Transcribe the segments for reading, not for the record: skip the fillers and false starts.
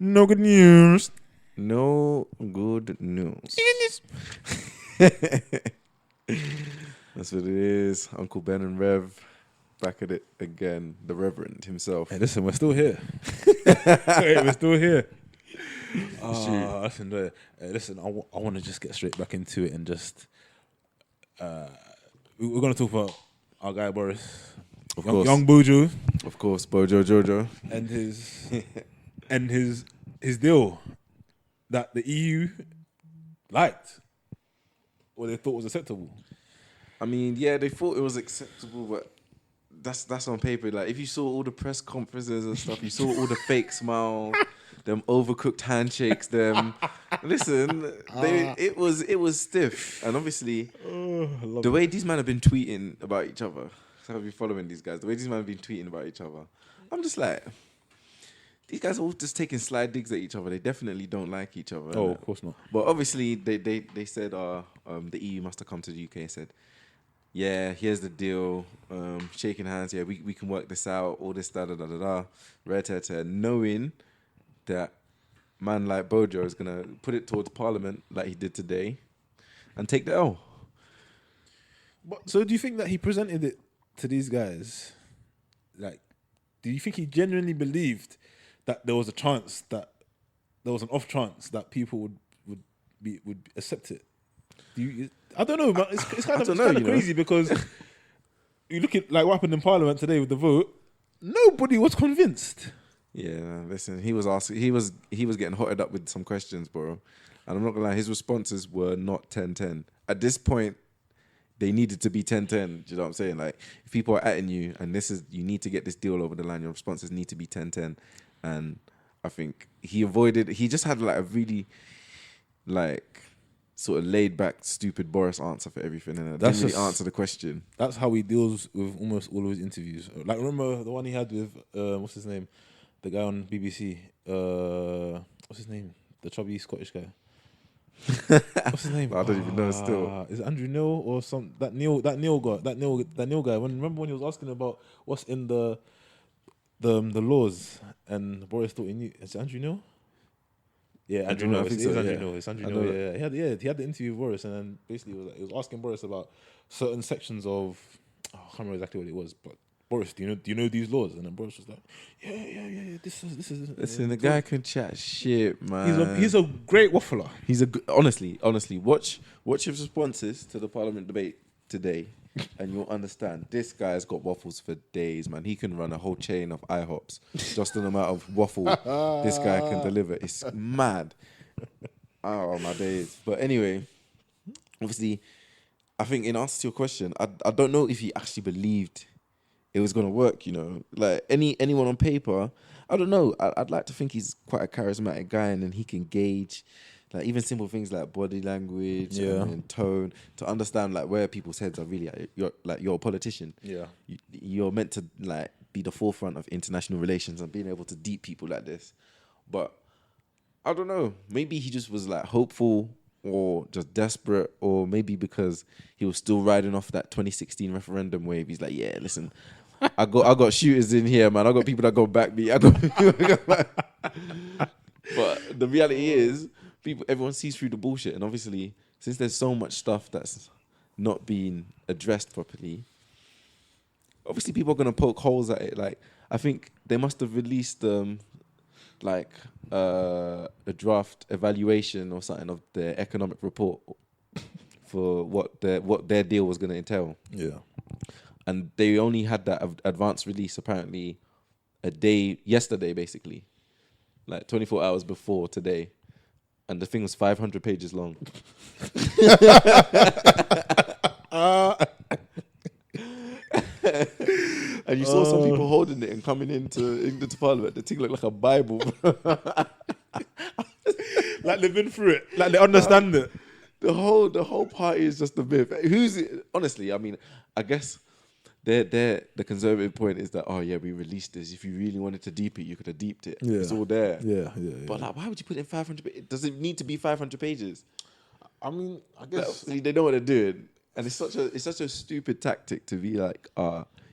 No good news. No good news. That's what it is. Uncle Ben and Rev back at it again. The Reverend himself. Hey, listen, we're still here. Hey, we're still here. Listen, listen, I want to just get straight back into it and just... we're going to talk about our guy Boris. Of course. Young Bojo. Of course, Bojo Jojo. And his deal that the EU liked or they thought was acceptable. I mean, yeah, they thought it was acceptable, but that's on paper. Like, if you saw all the press conferences and stuff, you saw all the fake smiles, them overcooked handshakes, them. Listen, it was stiff, and obviously the way these men have been tweeting about each other. So I've been following these guys. The way these men have been tweeting about each other, I'm just like, these guys are all just taking sly digs at each other. They definitely don't like each other. Oh, of course not. But obviously, they said the EU must have come to the UK and said, yeah, here's the deal. Shaking hands, yeah, we can work this out. All this da da da da da. Red, knowing that man like Bojo is gonna put it towards Parliament like he did today, and take the L. But so, do you think that he presented it to these guys? Like, do you think he genuinely believed that there was a chance that there was an off chance that people would accept it? I don't know, but it's kind of crazy because you look at like what happened in Parliament today with the vote. Nobody was convinced. Yeah, listen, he was getting hotted up with some questions, bro. And I'm not gonna lie, his responses were not 10-10. At this point, they needed to be 10-10. Do you know what I'm saying? Like, if people are atting you and you need to get this deal over the line, your responses need to be 10-10. And I think he just had like a really like sort of laid back, stupid Boris answer for everything, and it didn't really answer the question. That's how he deals with almost all of his interviews. Like, remember the one he had with what's his name, the guy on BBC. What's his name? The chubby Scottish guy. What's his name? I don't even know. Still, is it Andrew Neil or some that Neil guy? Remember when he was asking about what's in the laws, and Boris thought he knew. Is it Andrew Neil? Yeah, Andrew Neil. It's Andrew Neil. It's Andrew Neil. Yeah. He had the interview with Boris, and then basically he was asking Boris about certain sections of. I can't remember exactly what it was, but Boris, do you know these laws? And then Boris was like, yeah. This is. Listen, the guy can chat shit, man. He's a great waffler. Honestly. Watch his responses to the Parliament debate today, and you'll understand. This guy's got waffles for days, man. He can run a whole chain of IHOPs just an amount of waffle this guy can deliver. It's mad. Oh my days. But anyway, obviously, I think in answer to your question, I don't know if he actually believed it was gonna work. You know, like anyone on paper, I don't know. I'd like to think he's quite a charismatic guy, and then he can gauge. Like, even simple things like body language and tone to understand like where people's heads are really at. You're a politician. Yeah. You're meant to like be the forefront of international relations and being able to deep people like this. But I don't know. Maybe he just was like hopeful or just desperate, or maybe because he was still riding off that 2016 referendum wave. He's like, yeah, listen, I got shooters in here, man. I got people that go back me. But the reality is, everyone sees through the bullshit, and obviously, since there's so much stuff that's not being addressed properly, obviously people are gonna poke holes at it. Like, I think they must have released a draft evaluation or something of their economic report for what their deal was gonna entail. Yeah, and they only had that advance release apparently yesterday, basically, like 24 hours before today. And the thing was 500 pages long. And you saw some people holding it and coming into Parliament. The thing looked like a Bible. Like they've been through it. Like they understand it. The whole party is just a myth. Honestly, I mean, I guess the conservative point is that, oh yeah, we released this. If you really wanted to deep it, you could have deeped it. Yeah. It's all there. Yeah. But like, why would you put in 500 pages? Does it need to be 500 pages? I mean, I guess they know what they're doing, and it's such a stupid tactic to be like,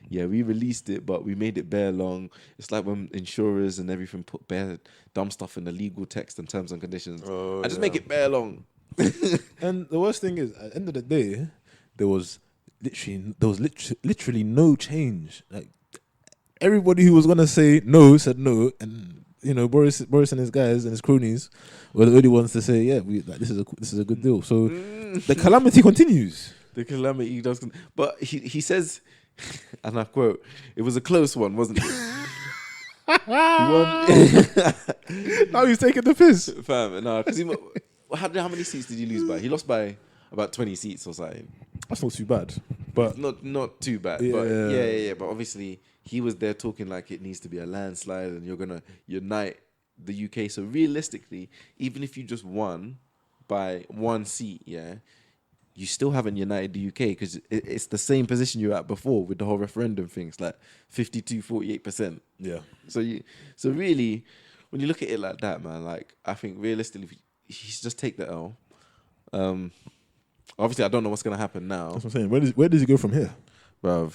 yeah, we released it, but we made it bare long. It's like when insurers and everything put bare dumb stuff in the legal text and terms and conditions. Oh, I just make it bare long. And the worst thing is, at the end of the day, there was literally no change. Like everybody who was gonna say no said no, and Boris and his guys and his cronies were the only ones to say, yeah, this is a good deal. So the calamity continues. The calamity does, but he says, and I quote, "It was a close one, wasn't it?" Now he's taking the piss, fam. No, because how many seats did he lose by? He lost by about 20 seats or something. That's not too bad, but not too bad. Yeah. But yeah. But obviously, he was there talking like it needs to be a landslide, and you're gonna unite the UK. So realistically, even if you just won by 1 seat, yeah, you still haven't united the UK because it's the same position you were at before with the whole referendum thing. It's like 52-48%. yeah. So really, when you look at it like that, man, like I think realistically, he should just take the L. Obviously, I don't know what's gonna happen now. That's what I'm saying. Where does he go from here, bruv?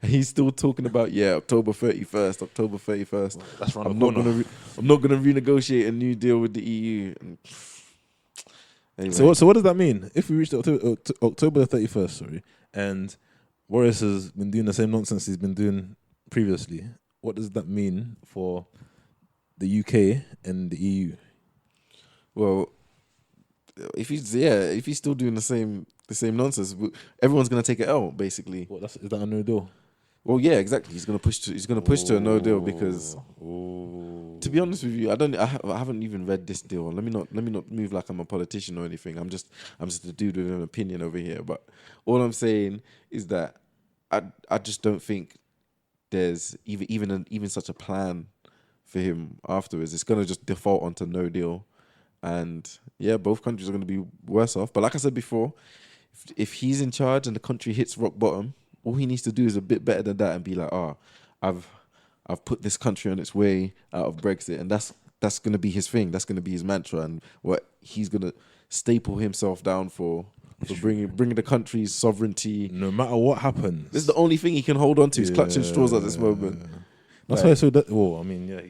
He's still talking about October 31st. That's around I'm the not corner. I'm not gonna renegotiate a new deal with the EU. Anyway. So what does that mean? If we reach October the 31st, sorry, and Boris has been doing the same nonsense he's been doing previously, what does that mean for the UK and the EU? Well, if he's still doing the same nonsense, everyone's gonna take an L basically. Is that a no deal? Well, yeah, exactly. He's gonna push to a no deal because, to be honest with you, I haven't even read this deal. Let me not move like I'm a politician or anything. I'm just a dude with an opinion over here. But all I'm saying is that I just don't think there's even such a plan for him afterwards. It's gonna just default onto no deal, and yeah, both countries are gonna be worse off. But like I said before, if he's in charge and the country hits rock bottom, all he needs to do is a bit better than that and be like, I've put this country on its way out of Brexit, and that's gonna be his thing. That's gonna be his mantra, and what he's gonna staple himself down for bringing the country's sovereignty. No matter what happens, This is the only thing he can hold on to. He's clutching straws at this moment. That's why. So that. Well, I mean, yeah.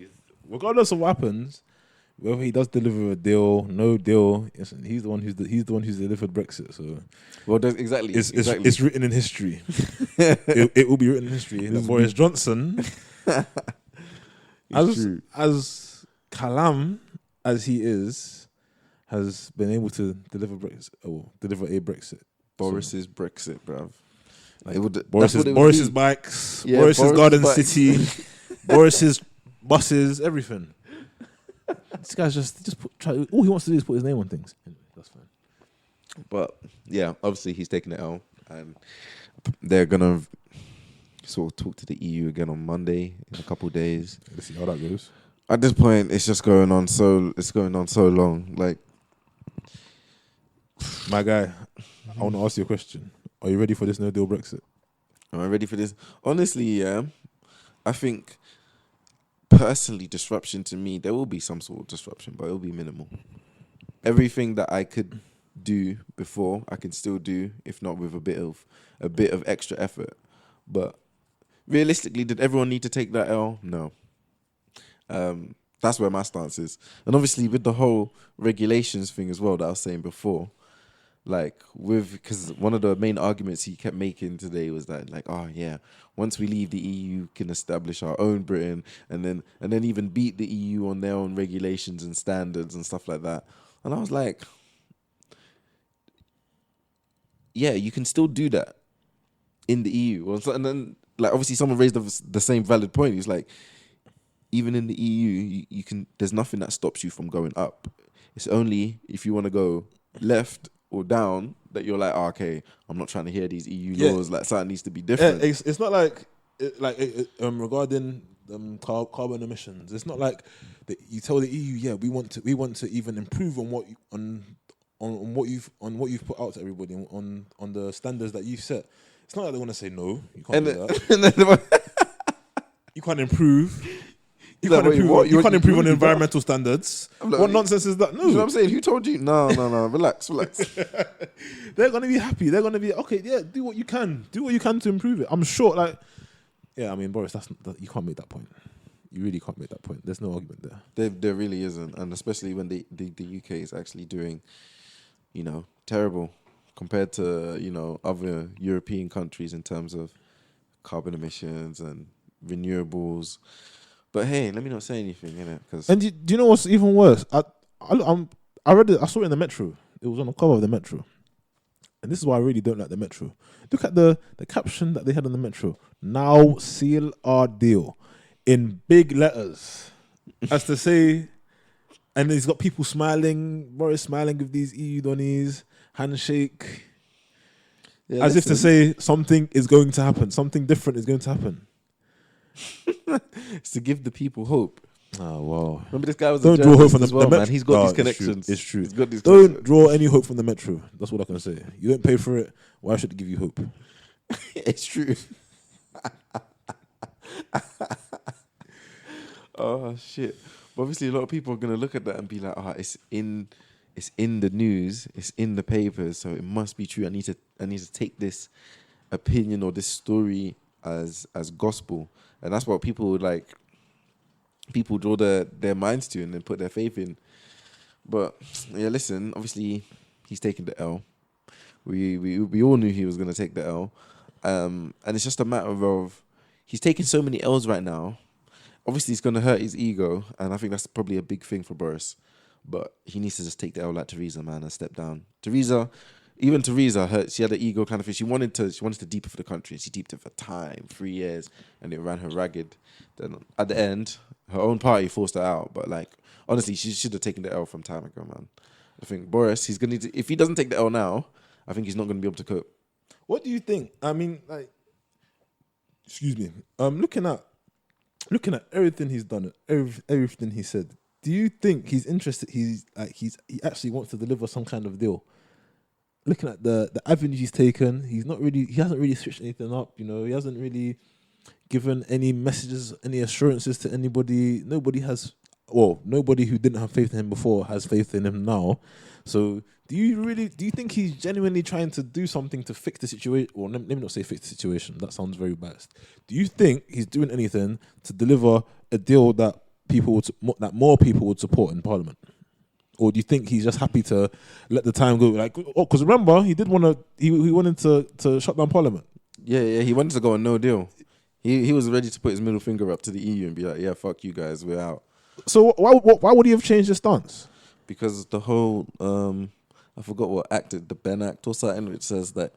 Regardless of what happens, whether he does deliver a deal, no deal, he's the one who's delivered Brexit. So, well, exactly. It's written in history. it will be written in history. That Boris Johnson, as Kalam as he is, has been able to deliver a Brexit. Boris's Brexit, bruv. Like Boris's bikes, Boris's Garden City, Boris's buses, everything. This guy's just all he wants to do is put his name on things. Anyway, that's fine. But yeah, obviously he's taking it out, and they're gonna sort of talk to the EU again on Monday in a couple of days. Let's see how that goes. At this point, it's just going on so long. Like, my guy, I want to ask you a question. Are you ready for this no deal Brexit? Am I ready for this? Honestly, yeah. I think personally, disruption to me, there will be some sort of disruption, but it will be minimal. Everything that I could do before, I can still do, if not with a bit of extra effort. But realistically, did everyone need to take that L? No. That's where my stance is. And obviously with the whole regulations thing as well that I was saying before, like because one of the main arguments he kept making today was that, like, oh yeah, once we leave the EU, we can establish our own Britain and then even beat the EU on their own regulations and standards and stuff like that. And I was like, yeah, you can still do that in the EU. And then, like, obviously someone raised the same valid point. He's like, even in the EU, you can. There's nothing that stops you from going up. It's only if you want to go left or down that you're like, oh, okay, I'm not trying to hear these EU laws. Like, something needs to be different. It's not like regarding carbon emissions. It's not like you tell the EU, yeah, we want to even improve on what you've put out to everybody on the standards that you've set. It's not like they want to say no, you can't do that. You can't improve. You Like, can't wait, improve. what? You can't improve on really that? environmental standards. I'm like, What nonsense is that? You know what No, I'm saying? Who told you? No. Relax. they're gonna be happy. They're gonna be okay. Yeah, do what you can. Do what you can to improve it. I'm sure. Like, yeah, I mean, Boris, you can't make that point. You really can't make that point. There's no argument there. There really isn't, and especially when the UK is actually doing, terrible compared to other European countries in terms of carbon emissions and renewables. But hey, let me not say anything, innit? Because And do you know what's even worse? I read it. I saw it in the Metro. It was on the cover of the Metro, and this is why I really don't like the Metro. Look at the caption that they had on the Metro. Now seal our deal, in big letters, as to say, and he's got people smiling. Boris smiling with these EU donnies, handshake, as if to say something is going to happen. Something different is going to happen. it's to give the people hope. Oh wow! Remember, this guy was Don't a draw hope journalist from as the well, Metro. man. He's got these connections. It's true. He's got these Don't connections. draw any hope from the Metro. That's what I can say. You don't pay for it. Why should it give you hope? It's true. Oh shit! But obviously, a lot of people are gonna look at that and be like, it's in the news, it's in the papers, so it must be true. I need to take this opinion or this story as gospel, and that's what people draw their minds to and then put their faith in. But yeah, listen, obviously he's taking the L. We all knew he was gonna take the L, and it's just a matter of he's taking so many L's right now. Obviously, it's gonna hurt his ego, and I think that's probably a big thing for Boris. But he needs to just take the L like Theresa, man, and step down. Theresa hurt. She had an ego kind of thing. She wanted to deep it for the country. She deeped it for time, 3 years, and it ran her ragged. Then at the end, her own party forced her out. But honestly, she should have taken the L from time ago, man. I think Boris, he's gonna need to, if he doesn't take the L now, I think he's not gonna be able to cope. What do you think? I mean, excuse me. Looking at everything he's done, everything he said. Do you think he's interested? He actually wants to deliver some kind of deal. Looking at the avenues he's taken, he hasn't really switched anything up. He hasn't really given any messages, any assurances to anybody. Nobody who didn't have faith in him before has faith in him now. So do you think he's genuinely trying to do something to fix the situation? Or let me not say fix the situation. That sounds very biased. Do you think he's doing anything to deliver a deal that more people would support in Parliament? Or do you think he's just happy to let the time go? Because remember, he did want to. He wanted to shut down Parliament. Yeah, he wanted to go on no deal. He was ready to put his middle finger up to the EU and be like, yeah, fuck you guys, we're out. So why would he have changed his stance? Because the whole I forgot what act, the Ben Act or something, which says that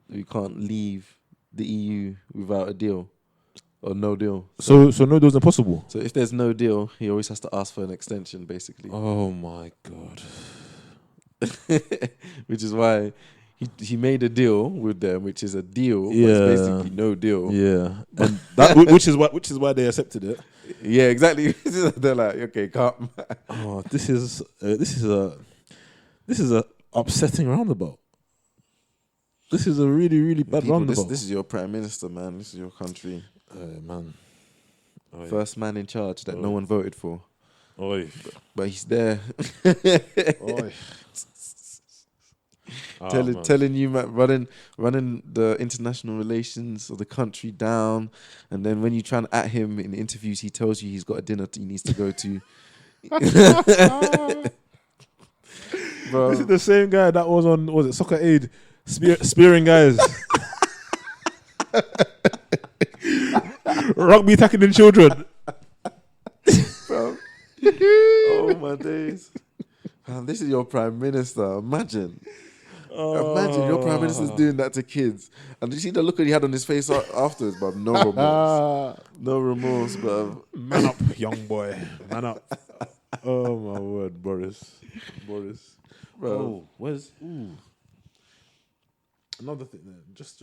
we can't leave the EU without a deal or no deal. So no deal's impossible. So if there's no deal, he always has to ask for an extension, basically. Oh my god! Which is why he made a deal with them, which is a deal, but it's basically no deal. Yeah, and that which is why they accepted it. Yeah, exactly. They're like, okay, come. Oh, this is a upsetting roundabout. This is a really, really bad roundabout. This is your prime minister, man. This is your country. Man. First man in charge that no one voted for. Oi. But he's there. Oi. Telling you, man, running the international relations of the country down, and then when you try and at him in interviews, he tells you he's got a dinner he needs to go to. Bro. This is the same guy that was it Soccer Aid spearing guys. Rugby tackling children. Bro. Oh my days. Man, this is your prime minister. Imagine your prime minister's doing that to kids. And did you see the look that he had on his face afterwards, bruv? No remorse. No remorse, bruv. Man up, young boy. Man up. Oh my word, Boris. Bro. Another thing, just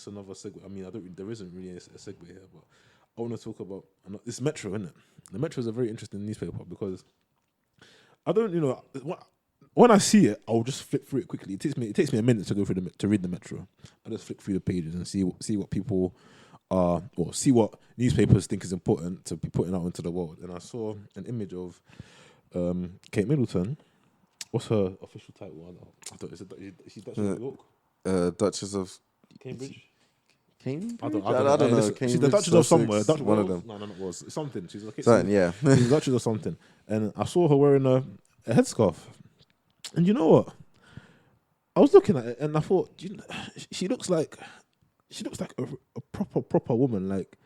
another segue. I mean, there isn't really a segue here, but I want to talk about this Metro, isn't it? The Metro is a very interesting newspaper because I don't, when I see it, I'll just flip through it quickly. It takes me a minute to go through to read the Metro. I just flick through the pages and see what people or see what newspapers think is important to be putting out into the world. And I saw an image of Kate Middleton. What's her official title? I don't. Is she Duchess of York? Duchess of Cambridge. Cambridge? I don't know. Listen, she's the Duchess of somewhere. One of them. No, not Wales. It's something. She's like Something, yeah. she's the Duchess of something. And I saw her wearing a headscarf. And you know what? I was looking at it and I thought, she looks like a proper woman. Like,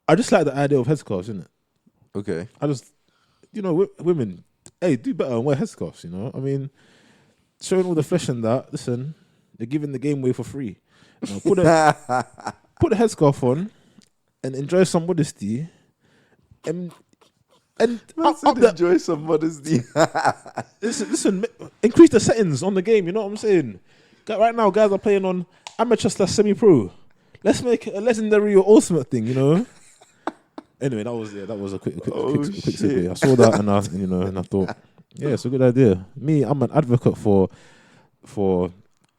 I just like the idea of headscarves, isn't it? Okay. I just, women, hey, do better and wear headscarves. I mean, showing all the flesh and that. Listen, they're giving the game away for free. Put a headscarf on and enjoy some modesty, and enjoy some modesty. listen, increase the settings on the game. You know what I'm saying? Right now, guys are playing on amateur / semi-pro. Let's make it a legendary or ultimate thing. Anyway, that was a quick segue. I saw that and I thought, yeah, it's a good idea. Me, I'm an advocate for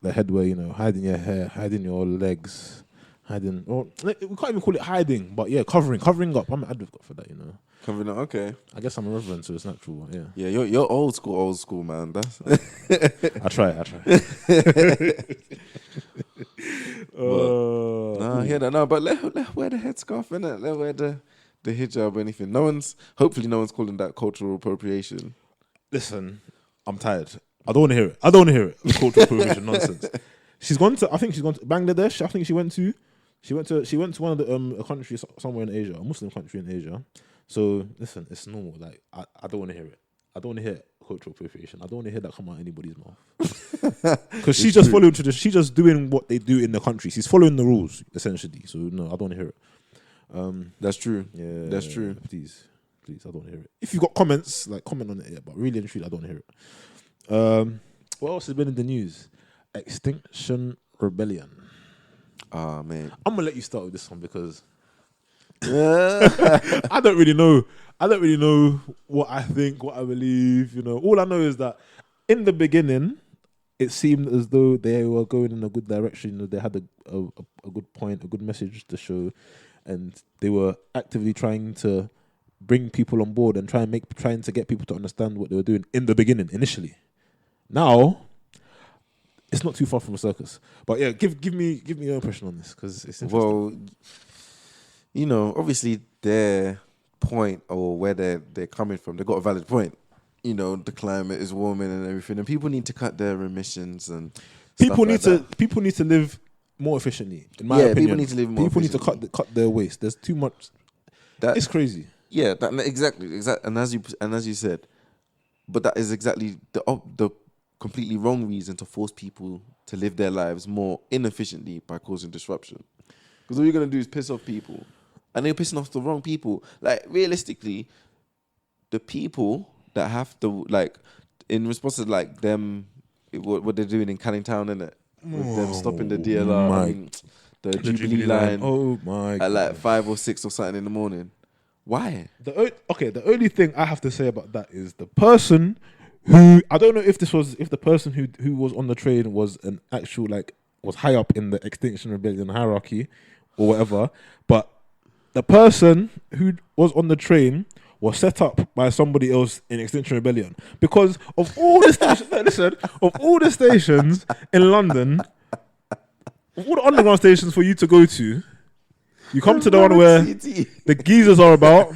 the headwear, hiding your hair, hiding your legs, we can't even call it hiding, but yeah, covering up. I'm an advocate for that, Covering up, okay. I guess I'm a reverend, so it's natural, yeah. Yeah, you're old school, man. That's I try. I hear that. No, but let wear the headscarf, innit? Let wear the hijab or anything. Hopefully no one's calling that cultural appropriation. Listen, I'm tired. I don't want to hear it. Cultural appropriation nonsense. I think she's gone to Bangladesh. I think she went to one of the a country somewhere in Asia, a Muslim country in Asia. So listen, it's normal. Like I don't want to hear it. I don't want to hear cultural appropriation. I don't want to hear that come out of anybody's mouth. Because she's just following tradition. She's just doing what they do in the country. She's following the rules essentially. So no, I don't want to hear it. That's true. Yeah, that's true. Please, I don't want to hear it. If you got comments, comment on it. Yeah, but really and truly, I don't want to hear it. What else has been in the news? Extinction Rebellion. Ah, man. I'm gonna let you start with this one because I don't really know what I think, what I believe. All I know is that in the beginning, it seemed as though they were going in a good direction. They had a good point, a good message to show, and they were actively trying to bring people on board and trying to get people to understand what they were doing in the beginning, initially. Now, it's not too far from a circus. But yeah, give me your impression on this because it's interesting. Well, obviously their point or where they're coming from, they got a valid point. The climate is warming and everything, and people need to cut their emissions and people need to live more efficiently. In my opinion, people need to live more. People need to cut their waste. There's too much. It's crazy. Yeah, exactly. And as you said, but that is exactly the completely wrong reason to force people to live their lives more inefficiently by causing disruption. Because all you're going to do is piss off people. And they're pissing off the wrong people. Like, realistically, the people that have to, in response to, them, what they're doing in Canning Town, innit? With them stopping the DLR, the Jubilee line at 5 or 6 or something in the morning. Why? The only thing I have to say about that is the person who, I don't know if the person who was on the train was an actual, was high up in the Extinction Rebellion hierarchy or whatever, but the person who was on the train was set up by somebody else in Extinction Rebellion because of all the stations. Of all the stations in London, of all the underground stations for you to go to, you come to the one where the geezers are about.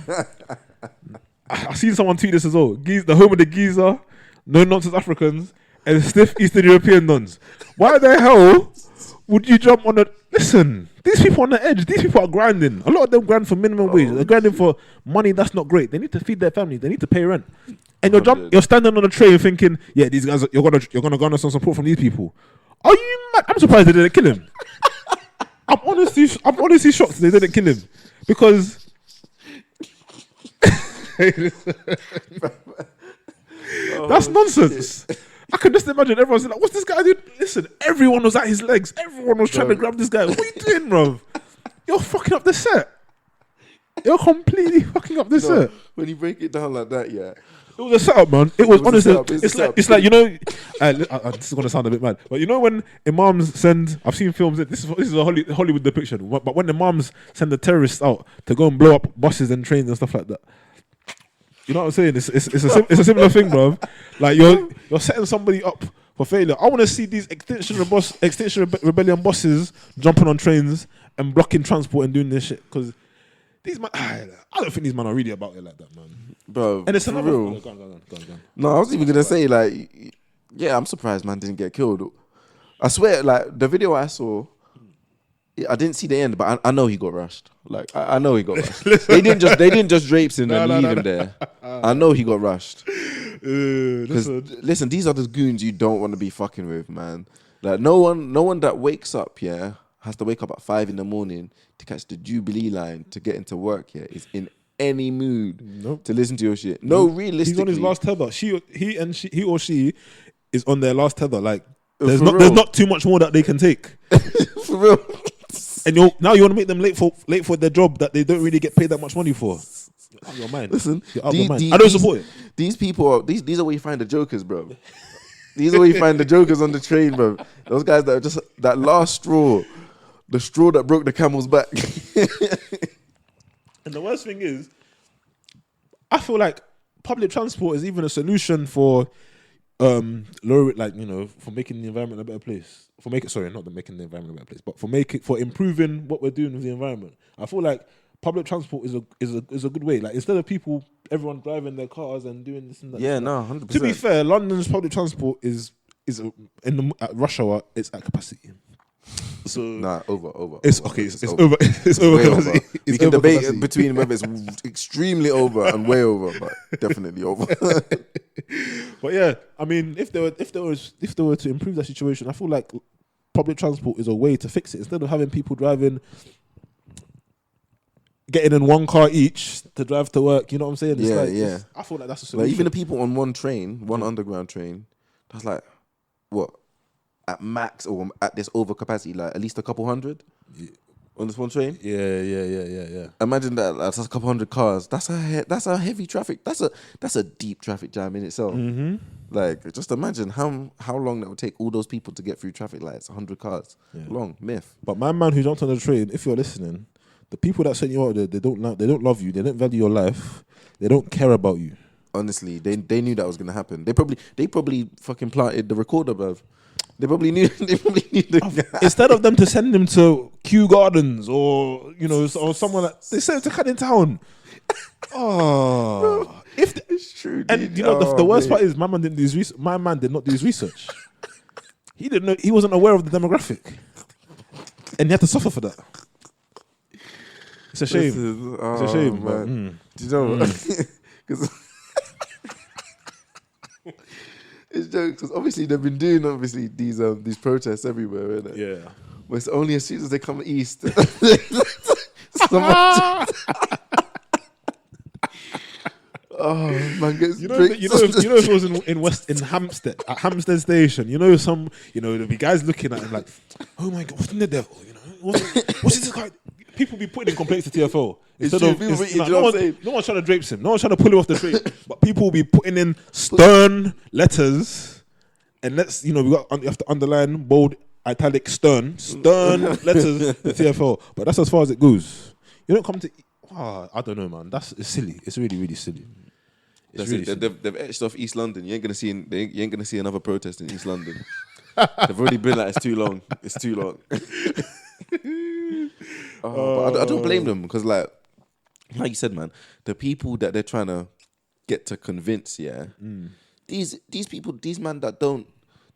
I've seen someone tweet this as well. The home of the geezer, no nonsense Africans, and stiff Eastern European dons. Why the hell would you jump on the... Listen, these people on the edge, these people are grinding. A lot of them grind for minimum wage. They're grinding for money that's not great. They need to feed their families. They need to pay rent. And you're standing on a train thinking, yeah, these guys, you're gonna garner some support from these people. Are you mad? I'm surprised they didn't kill him. I'm honestly shocked they didn't kill him because that's nonsense. I can just imagine everyone's like, what's this guy doing? Listen, everyone was at his legs. Everyone was trying to grab this guy. What are you doing, bro? You're fucking up the set. You're completely fucking up the set. when you break it down like that, yeah. It was a setup, man. It was was a honestly. setup, it's a It's like setup. it's like, you know. This is gonna sound a bit mad, but you know when imams send. I've seen films. This is a Hollywood depiction. But when the imams send the terrorists out to go and blow up buses and trains and stuff like that. You know what I'm saying? It's a similar thing, bro. Like you're setting somebody up for failure. I want to see these Extinction Rebellion bosses jumping on trains and blocking transport and doing this shit, because these man, I don't think these men are really about it like that, man. Bro, And it's for another. real. Go on. No, I was even gonna say, like, yeah, I'm surprised man didn't get killed. I swear, like, the video I saw, I didn't see the end, but I know he got rushed. Like, I know he got rushed. They didn't just drape him and leave him there. I know he got rushed. Because listen, these are the goons you don't want to be fucking with, man. Like, no one that wakes up, yeah, has to wake up at 5 a.m. to catch the Jubilee line to get into work, yeah, is in any mood to listen to your shit. No, realistically, he's on his last tether. He or she is on their last tether. Like, there's For not real. too much more that they can take. For real. And now you want to make them late for their job that they don't really get paid that much money for. You're out of your mind. Listen, You're out of your mind. I don't support it. These people these are where you find the jokers, bro. These are where you find the jokers on the train, bro. Those guys that are just that last straw, the straw that broke the camel's back. And the worst thing is, I feel like public transport is even a solution for lower, like, you know, for making the environment a better place. Making the environment a better place, but for improving what we're doing with the environment. I feel like public transport is a good way. Like, instead of everyone driving their cars and doing this and that. Yeah, no, 100%. To be fair, London's public transport at rush hour, it's at capacity. So over. It's over. okay. It's over. It's over Way capacity. over. We It's can over debate capacity. between whether it's extremely over and way over, but definitely over. But yeah, I mean, if they were to improve that situation, I feel like public transport is a way to fix it. Instead of having people getting in one car each to drive to work, you know what I'm saying? Yeah. I feel like that's a Like, solution. even the people on one underground train, that's like, what, at max or at this overcapacity, like at least a couple hundred on this one train. Yeah. Imagine that, that's a couple hundred cars. That's a heavy traffic. That's a deep traffic jam in itself. Mm-hmm. Like, just imagine how long that would take all those people to get through traffic lights. 100 cars, long myth. But my man who jumped on the train, if you're listening, the people that sent you out there, they don't love you. They don't value your life. They don't care about you. Honestly, they knew that was gonna happen. They probably fucking planted the recorder, bruv. They probably knew. The Instead of them to send him to Kew Gardens or, you know, or somewhere like, they sent him to Canning Town. Oh, it's true. and dude. you know the worst part is my man didn't do his research. My man did not do his research. He didn't know. He wasn't aware of the demographic, and he had to suffer for that. It's a shame. It's a shame, man. Do you know? Because it's jokes. Because obviously they've been doing these protests everywhere, innit? Yeah. But it's only as soon as they come east. Oh man, gets You know, if it was in Hampstead, at Hampstead Station, there'll be guys looking at him like, oh my God, what's in the devil? You know, what's this guy? People be putting in complaints to TFO instead of no one's trying to drape him, no one's trying to pull him off the train, but people will be putting in stern letters, and you have to underline, bold, italic, stern letters to TFO. But that's as far as it goes. You don't come to. I don't know, man. It's silly. It's really, really silly. That's really it. They've etched off East London. You ain't gonna see another protest in East London. They've already been like, it's too long. It's too long. But I don't blame them, because like you said, man, the people that they're trying to get to convince, these people, these men that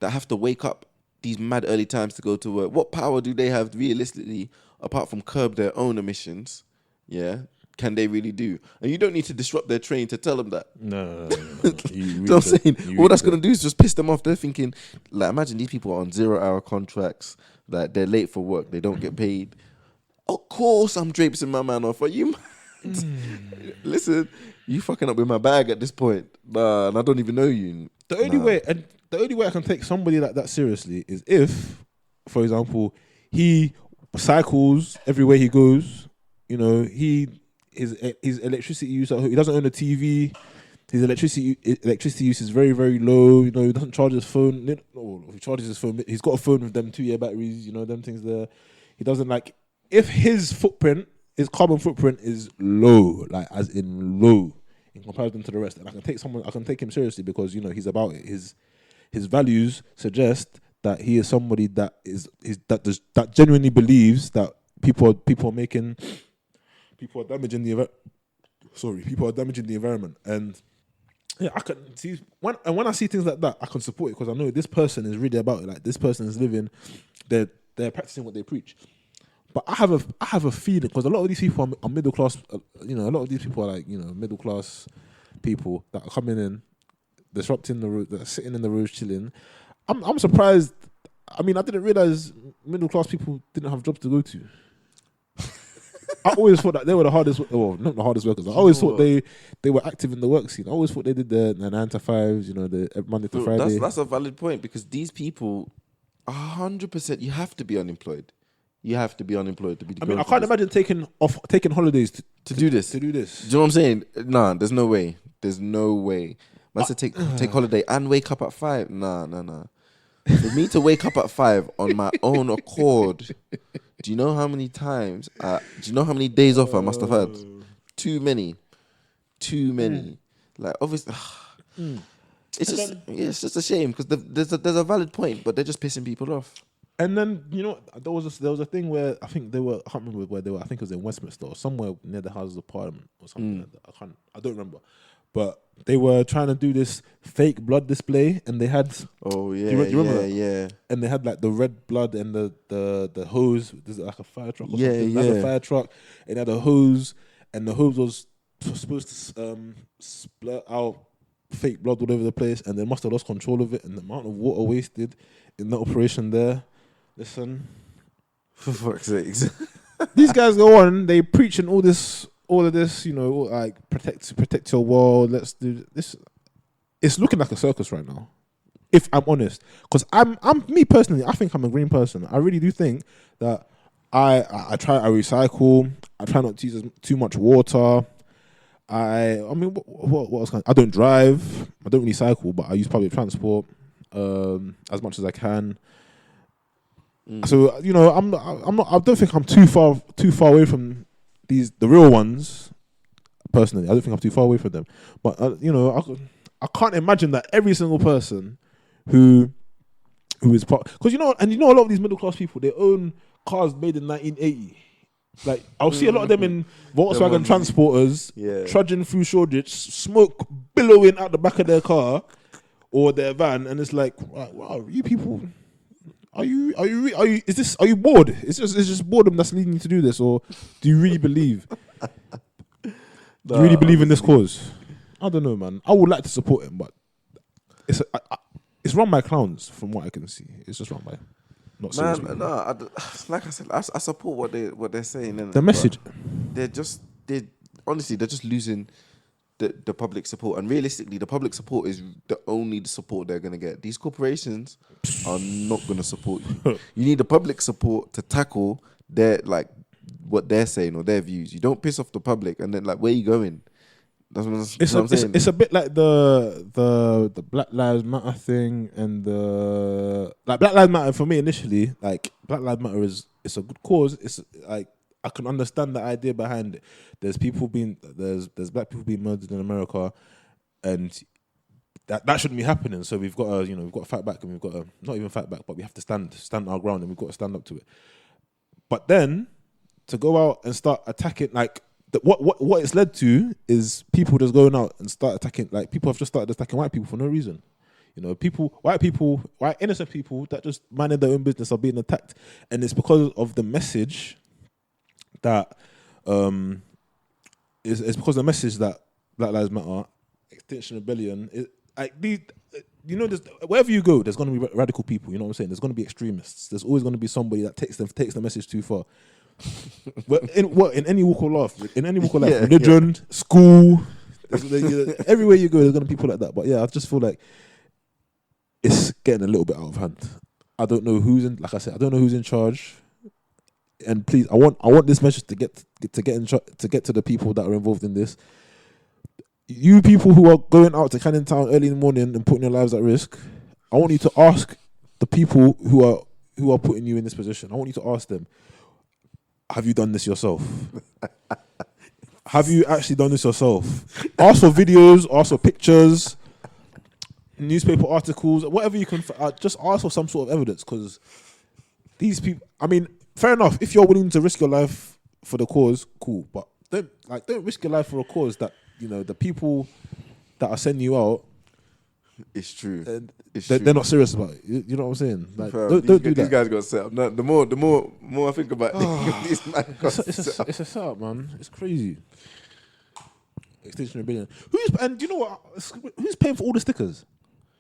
have to wake up these mad early times to go to work. What power do they have realistically, apart from curb their own emissions? Yeah. Can they really do? And you don't need to disrupt their train to tell them that. No. You know what I'm saying? All that's going to do is just piss them off. They're thinking, like, imagine these people are on 0-hour contracts, like they're late for work, they don't get paid. Of course I'm draping my man off. Are you mad? Listen, you fucking up with my bag at this point. Nah, and I don't even know you. The only way I can take somebody like that seriously is if, for example, he cycles everywhere he goes. You know, he his electricity use at home. He doesn't own a TV. His electricity use is very, very low. You know, he doesn't charge his phone. Oh, he charges his phone. He's got a phone with them 2-year batteries. You know, them things there. He doesn't like. If his carbon footprint is low, like as in low, in comparison to the rest, and I can take him seriously because you know he's about it. His values suggest that he is somebody that that genuinely believes that people are damaging the environment, and yeah, I can see when I see things like that, I can support it because I know this person is really about it. Like this person is living, they're practicing what they preach. But I have a feeling because a lot of these people are middle class. You know, a lot of these people are like middle class people that are coming in, disrupting the road, that are sitting in the roads chilling. I'm surprised. I mean, I didn't realize middle class people didn't have jobs to go to. I always thought that they were the hardest. Well, not the hardest workers. I always thought they were active in the work scene. I always thought they did the 9 to 5s. You know, the Monday to Friday. That's a valid point because these people, 100%, you have to be unemployed. You have to be unemployed to be. I mean, I can't imagine taking holidays to do this. To do this. Do you know what I'm saying? Nah, there's no way. There's no way. Man said take holiday and wake up at 5. Nah. For me to wake up at 5 on my own accord, do you know how many times? Do you know how many days off I must have had? Too many. Like obviously, it's just a shame because there's a valid point, but they're just pissing people off. And then there was a thing where I think I can't remember where they were. I think it was in Westminster or somewhere near the Houses of Parliament or something like that. I don't remember. But they were trying to do this fake blood display, and they had. Oh yeah, you remember that? Yeah. And they had like the red blood and the hose. There's like a fire truck. Or yeah, something. yeah. They had a fire truck, and had a hose, and the hose was supposed to splurt out fake blood all over the place, and they must have lost control of it, and the amount of water wasted in the operation there. Listen, for fuck's sakes, these guys go on. They preaching all of this, like protect your world. Let's do this. It's looking like a circus right now, if I'm honest. Because I'm me personally. I think I'm a green person. I really do think that I recycle. I try not to use too much water. I mean, what else I don't drive. I don't really cycle, but I use public transport as much as I can. So I'm not. I don't think I'm too far away from the real ones. Personally, I don't think I'm too far away from them. But I can't imagine that every single person who is part, because a lot of these middle class people, they own cars made in 1980. Like I'll see a lot of them in Volkswagen transporters, trudging through Shoreditch, smoke billowing out the back of their car or their van, and it's like, wow, you people. Are you bored? It's just boredom that's leading you to do this, or do you really believe? Do you really believe in this cause? I don't know, man. I would like to support him, but it's run by clowns, from what I can see. It's just run by not serious people. Like I said, I support what they're saying. The message. They're just losing the public support, and realistically, the public support is the only support they're gonna get. These corporations are not gonna support you. You need the public support to tackle what they're saying or their views. You don't piss off the public, and then where you going? That's what I'm saying. It's a bit like the Black Lives Matter thing, and the Black Lives Matter for me initially. Like Black Lives Matter it's a good cause. It's like I can understand the idea behind it. There's black people being murdered in America, and that shouldn't be happening. So we've got to fight back, and we've got to not even fight back, but we have to stand our ground, and we've got to stand up to it. But then to go out and start attacking, what it's led to is people just going out and start attacking. Like people have just started attacking white people for no reason. White innocent people that just minding their own business are being attacked, and it's because of the message that it's because of the message that Black Lives Matter, Extinction Rebellion, wherever you go, there's going to be radical people. You know what I'm saying? There's going to be extremists. There's always going to be somebody that takes the message too far. In any walk of life, religion, school, everywhere you go, there's going to be people like that. But yeah, I just feel like it's getting a little bit out of hand. I don't know who's in. Like I said, I don't know who's in charge. and please, I want this message to get to the people that are involved in this. You people who are going out to Canning Town early in the morning and putting your lives at risk, I want you to ask the people who are putting you in this position. I want you to ask them, have you done this yourself? Have you actually done this yourself? Ask for videos, ask for pictures, newspaper articles, whatever you can. Just ask for some sort of evidence, because these people. I mean, fair enough. If you're willing to risk your life for the cause, cool. But don't risk your life for a cause that the people that are sending you out. It's true. They're not serious about it. You know what I'm saying? Like, don't do that. These guys got set up. No, the more I think about it, these man got set up. It's a setup, man. It's crazy. Extinction Rebellion. And do you know what? Who's paying for all the stickers?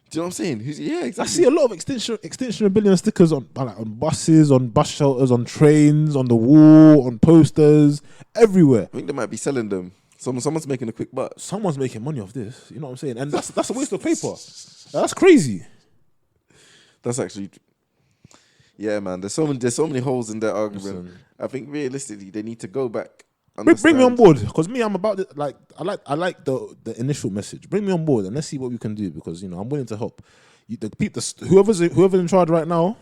Do you know what I'm saying? Exactly. I see a lot of Extinction Rebellion stickers on buses, on bus shelters, on trains, on the wall, on posters, everywhere. I think they might be selling them. Someone's making a quick buck. Someone's making money off this. You know what I'm saying? And that's a waste of paper. That's crazy. That's actually, yeah, man. There's so many holes in that argument. Listen. I think realistically they need to go back. Bring me on board, because I'm about it. Like I like the initial message. Bring me on board and let's see what we can do, because I'm willing to help. Whoever's in charge right now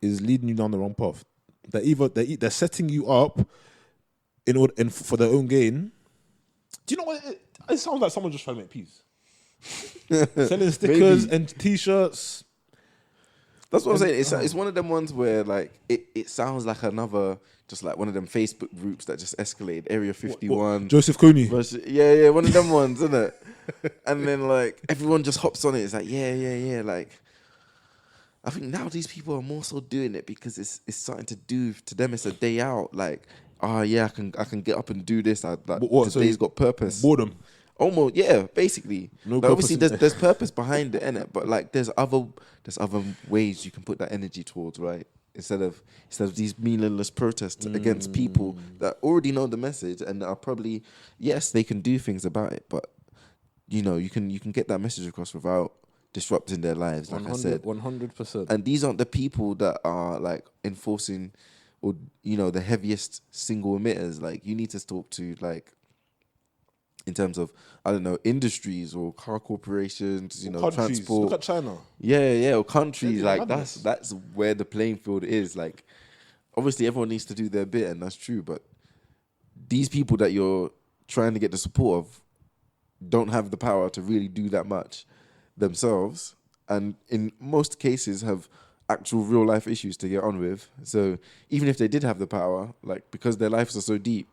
is leading you down the wrong path. They're setting you up for their own gain. Do you know what? It sounds like someone just trying to make peace. Selling stickers and T-shirts. That's what I'm saying. It's one of them ones where like it sounds like another, just like one of them Facebook groups that just escalated. Area 51. What? Joseph Kony. Yeah, one of them ones, isn't it? And then like everyone just hops on it. It's like yeah. Like I think now these people are more so doing it because it's something to do to them. It's a day out. Like, oh yeah, I can get up and do this. Today's got purpose. Boredom. Almost, yeah, basically. No like obviously, there's purpose behind it, innit? But like, there's other ways you can put that energy towards, right? Instead of these meaningless protests against people that already know the message and are probably, yes, they can do things about it, but you can get that message across without disrupting their lives. Like I said, 100%. And these aren't the people that are like enforcing, or the heaviest single emitters. Like you need to talk to like, in terms of, I don't know, industries or car corporations, transport. Look at China. Yeah, or countries. Like that's where the playing field is. Like, obviously everyone needs to do their bit, and that's true. But these people that you're trying to get the support of don't have the power to really do that much themselves, and in most cases have actual real life issues to get on with. So even if they did have the power, like because their lives are so deep,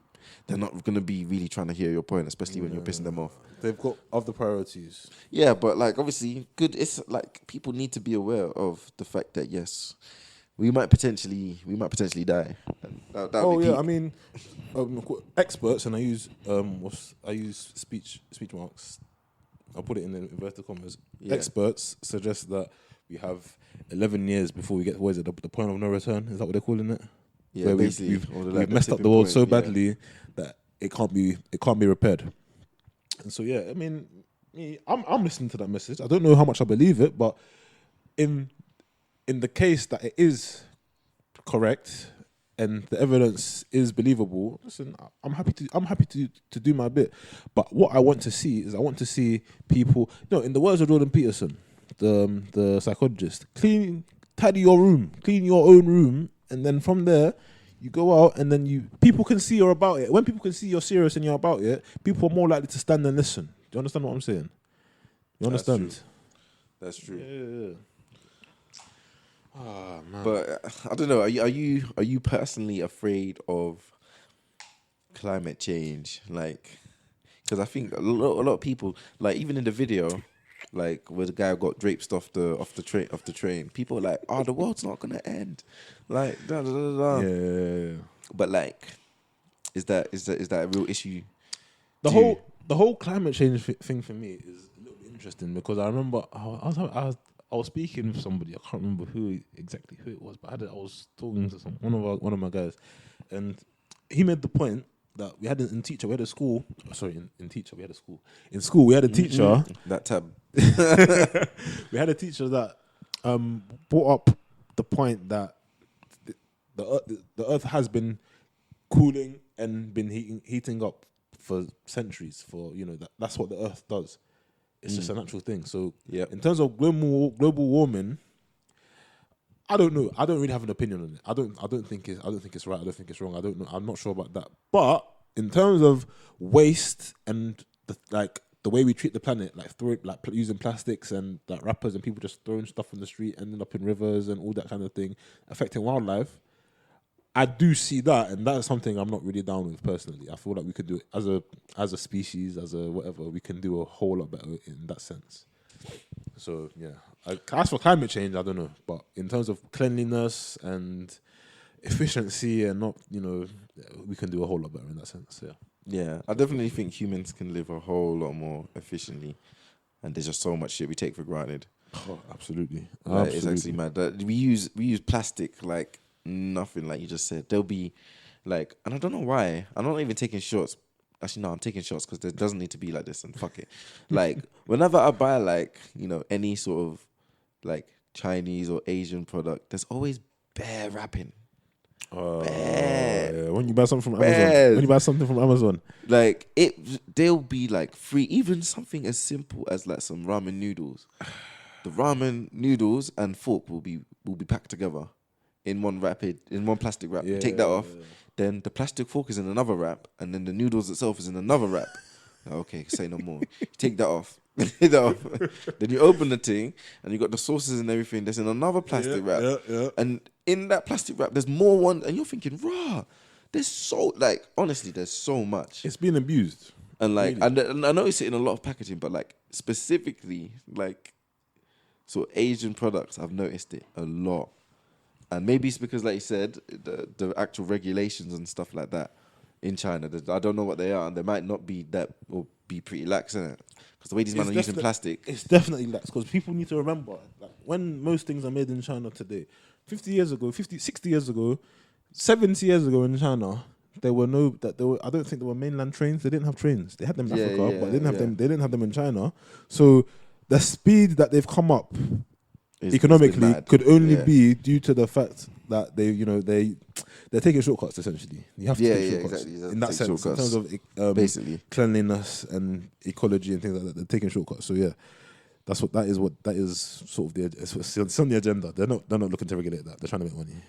they're not going to be really trying to hear your point, especially when you're pissing them off. They've got other priorities. Yeah, but like obviously, good. It's like people need to be aware of the fact that yes, we might potentially die. I mean, experts, and I use speech marks. I'll put it in inverted commas. Yeah. Experts suggest that we have 11 years before we get, what is it, the point of no return? Is that what they're calling it? Yeah, where we've messed up the world so badly that it can't be repaired. And so I mean, I'm listening to that message. I don't know how much I believe it, but in the case that it is correct and the evidence is believable, listen, I'm happy to do my bit. But what I want to see people, in the words of Jordan Peterson, the psychologist, tidy your room, clean your own room. And then from there, you go out, and then people can see you're about it. When people can see you're serious and you're about it, people are more likely to stand and listen. Do you understand what I'm saying? You understand? That's true. Yeah. Oh, man. But I don't know. Are you personally afraid of climate change? Like, because I think a lot of people, like even in the video, like where the guy got draped off the train, people are like, "Oh, the world's not gonna end." Like, da, da, da, da. Yeah. But like, is that a real issue? The whole climate change thing for me is a little bit interesting, because I remember I was speaking with somebody. I can't remember who it was, but I was talking to one of my guys, and he made the point that we had in teacher, we had a school. Sorry, in teacher, we had a school. In school, we had a teacher. That tab. We had a teacher that brought up the point that the Earth has been cooling and been heating up for centuries. For that's what the Earth does. It's just a natural thing. So in terms of global warming, I don't know. I don't really have an opinion on it. I don't think it's right. I don't think it's wrong. I don't know. I'm not sure about that. But in terms of waste and the way we treat the planet, using plastics and like wrappers and people just throwing stuff on the street, ending up in rivers and all that kind of thing, affecting wildlife, I do see that, and that's something I'm not really down with personally. I feel like we could do it as a species, as a whatever. We can do a whole lot better in that sense. So as for climate change, I don't know, but in terms of cleanliness and efficiency, and not we can do a whole lot better in that sense. Yeah, I definitely think humans can live a whole lot more efficiently, and there's just so much shit we take for granted. Oh, absolutely. It's actually mad that we use plastic like nothing, like you just said. There'll be like, and I don't know why. I'm not even taking shots. Actually, no, I'm taking shots because it doesn't need to be like this, and fuck it. Like whenever I buy like any sort of like Chinese or Asian product, there's always bare wrapping. Yeah. When you buy something from Amazon, like they'll be like free. Even something as simple as like some ramen noodles. The ramen noodles and fork will be packed together in one plastic wrap. You take that off, then the plastic fork is in another wrap, and then the noodles itself is in another wrap. Okay, say no more. You take that off. Then you open the thing, and you got the sauces and everything. That's in another plastic wrap, and in that plastic wrap, there's more one, and you're thinking, "Rah, there's so honestly, there's so much." It's been abused, and really. and I notice it in a lot of packaging, but like specifically so Asian products, I've noticed it a lot, and maybe it's because, like you said, the actual regulations and stuff like that in China. I don't know what they are, and they might not be that or be pretty lax in it. Because the way these men are using plastic, it's definitely lax. Because people need to remember, like, when most things are made in China today, 60 years ago, 70 years ago in China, I don't think there were mainland trains. They didn't have trains. They had them in Africa, but they didn't have them. They didn't have them in China. So the speed that they've come up economically could only be due to the fact that they're taking shortcuts. Essentially, you have to take shortcuts exactly. in that sense, in terms of basically cleanliness and ecology and things like that. They're taking shortcuts. So that is sort of it's on the agenda. They're not looking to regulate that. They're trying to make money.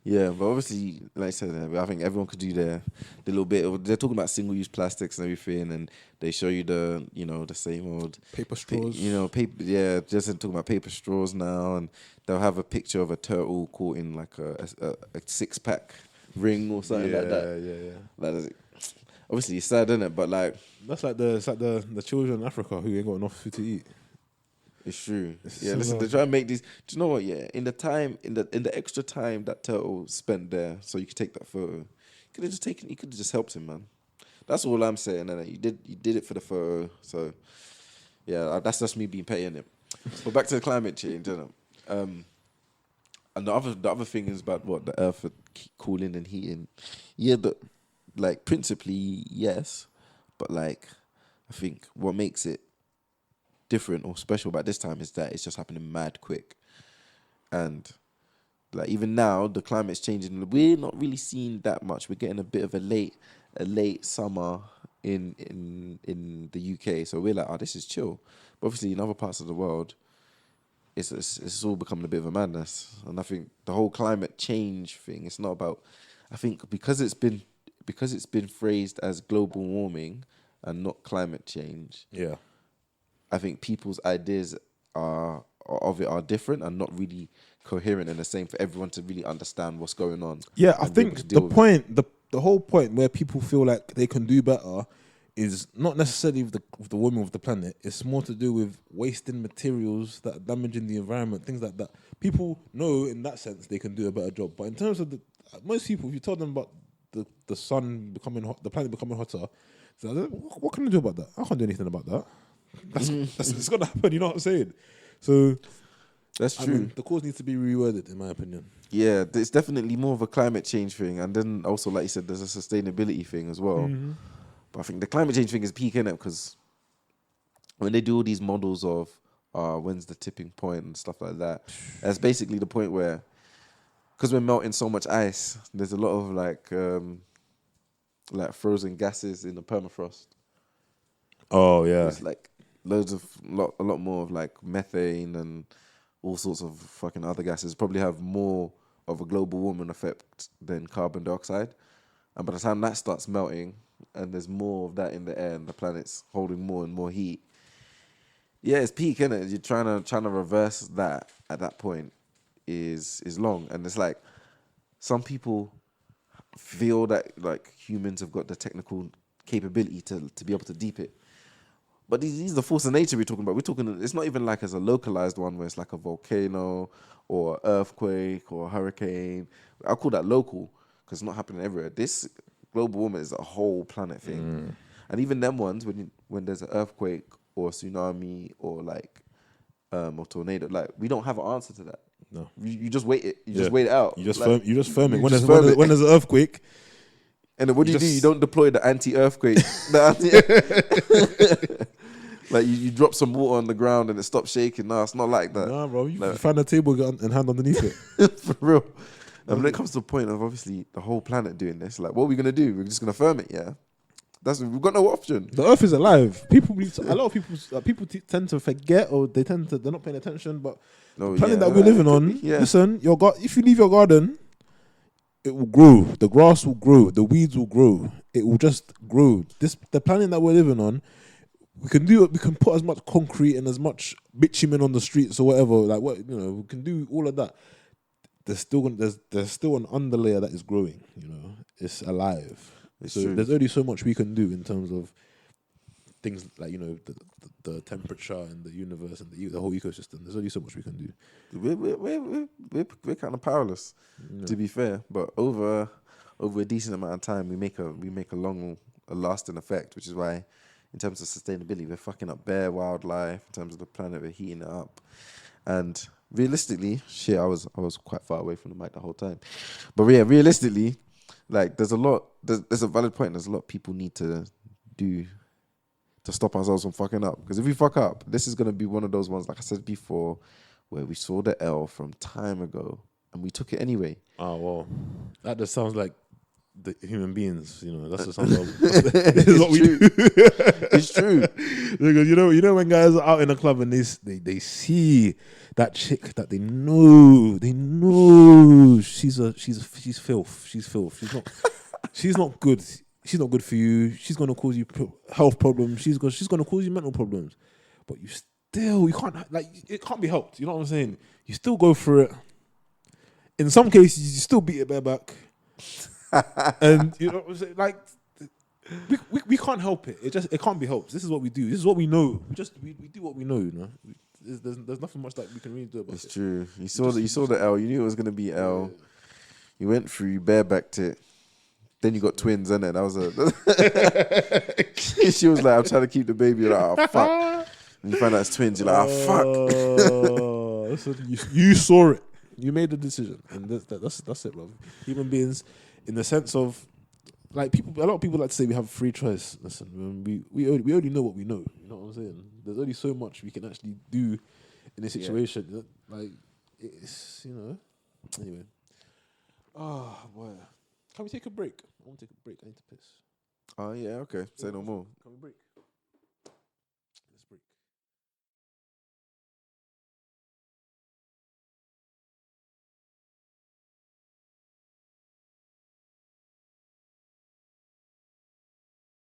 Yeah, but obviously, like I said, I think everyone could do their little bit. They're talking about single-use plastics and everything, and they show you the same old paper straws. Paper. Yeah, just talking about paper straws now, and they'll have a picture of a turtle caught in like a 6-pack ring or something like that. Yeah. Like, obviously, it's sad, isn't it? But like, that's like the children in Africa who ain't got enough food to eat. It's true. Listen, they try and make these. Do you know what? Yeah, in the extra time that turtle spent there, so you could take that photo. You could have just helped him, man. That's all I'm saying. And you did it for the photo. So yeah, that's just me being petty, innit? But back to the climate change, innit? And the other thing is about what the earth cooling and heating. Yeah, but like principally yes, but like I think what makes it different or special about this time is that it's just happening mad quick, and like even now the climate's changing. We're not really seeing that much. We're getting a bit of a late summer in the UK, so we're like, this is chill. But obviously in other parts of the world, it's all becoming a bit of a madness. And I think the whole climate change thing, it's not about. I think because it's been phrased as global warming and not climate change. Yeah. I think people's ideas are different and not really coherent and the same for everyone to really understand what's going on. Yeah, I think the whole point where people feel like they can do better is not necessarily with the warming of the planet. It's more to do with wasting materials that are damaging the environment, things like that. People know in that sense they can do a better job. But in terms of most people, if you tell them about the sun becoming hot, the planet becoming hotter, so what can I do about that? I can't do anything about that. That's it's gonna happen. You know what I'm saying? So that's true. I mean, the cause needs to be reworded, in my opinion. Yeah, it's definitely more of a climate change thing, and then also, like you said, there's a sustainability thing as well. Mm-hmm. But I think the climate change thing is peak, innit? Because when they do all these models of when's the tipping point and stuff like that, that's basically the point where because we're melting so much ice, there's a lot of like frozen gases in the permafrost. Oh yeah. There's like a lot more of like methane and all sorts of fucking other gases. Probably have more of a global warming effect than carbon dioxide. And by the time that starts melting, and there's more of that in the air, and the planet's holding more and more heat. Yeah, it's peak, isn't it? You're trying to reverse that at that point is long, and it's like some people feel that like humans have got the technical capability to be able to deep it. But these are the force of nature we're talking about. We're talking, it's not even like as a localized one where it's like a volcano or earthquake or a hurricane. I call that local because it's not happening everywhere. This global warming is a whole planet thing. And even them ones, when there's an earthquake or a tsunami or like a tornado, like we don't have an answer to that. No. You just wait it. You just wait it out. You just like, firm it. you When just there's firm it. when there's an earthquake. And then what do you do? You don't deploy the anti-earthquake. Like you drop some water on the ground and it stops shaking. No, it's not like that. Nah, bro. You find a table and hand underneath it. For real. And when it comes to the point of obviously the whole planet doing this, like what are we gonna do? We're just gonna firm it, yeah. We've got no option. The Earth is alive. A lot of people tend to forget, or they're not paying attention. But the planet that we're living on, listen, if you leave your garden, it will grow. The grass will grow. The weeds will grow. It will just grow. The planet that we're living on, we can do it. We can put as much concrete and as much bitumen on the streets or whatever. Like we can do all of that. There's still an underlayer that is growing. It's alive. It's so true. There's only so much we can do in terms of things like the temperature and the universe and the whole ecosystem. There's only so much we can do. We're kind of powerless, to be fair. But over a decent amount of time, we make a lasting effect, which is why, in terms of sustainability, we're fucking up bare wildlife. In terms of the planet, we're heating it up. And realistically, I was quite far away from the mic the whole time. But yeah, realistically, like there's a valid point. There's a lot people need to do to stop ourselves from fucking up. Because if we fuck up, this is going to be one of those ones, like I said before, where we saw the L from time ago and we took it anyway. Oh, well, that just sounds like the human beings, that's just sounds like this is what we do. It's true. Because you know when guys are out in a club and they see that chick that they know she's filth. She's not good. She's not good for you. She's gonna cause you health problems. She's gonna cause you mental problems. But you can't, it can't be helped. You know what I'm saying? You still go for it. In some cases, you still beat it bareback. And you know what I'm saying? Like we can't help it. It can't be helped. This is what we do. This is what we know. We do what we know. There's nothing much that we can really do about it. It's true. You saw the L. You knew it was gonna be L. Yeah. You went through. You barebacked it. Then you got twins, innit? That was she was like, I'm trying to keep the baby. You're like, oh fuck. And you find out it's twins. You're like, oh fuck. You saw it. You made the decision, and that's it, bro. Human beings, in the sense of, like a lot of people like to say we have free choice. Listen, we already know what we know. You know what I'm saying? There's only so much we can actually do in a situation. Yeah. Like it's Anyway, boy, can we take a break? I want to take a break. I need to piss. Oh yeah, okay. Say no more. Can we break?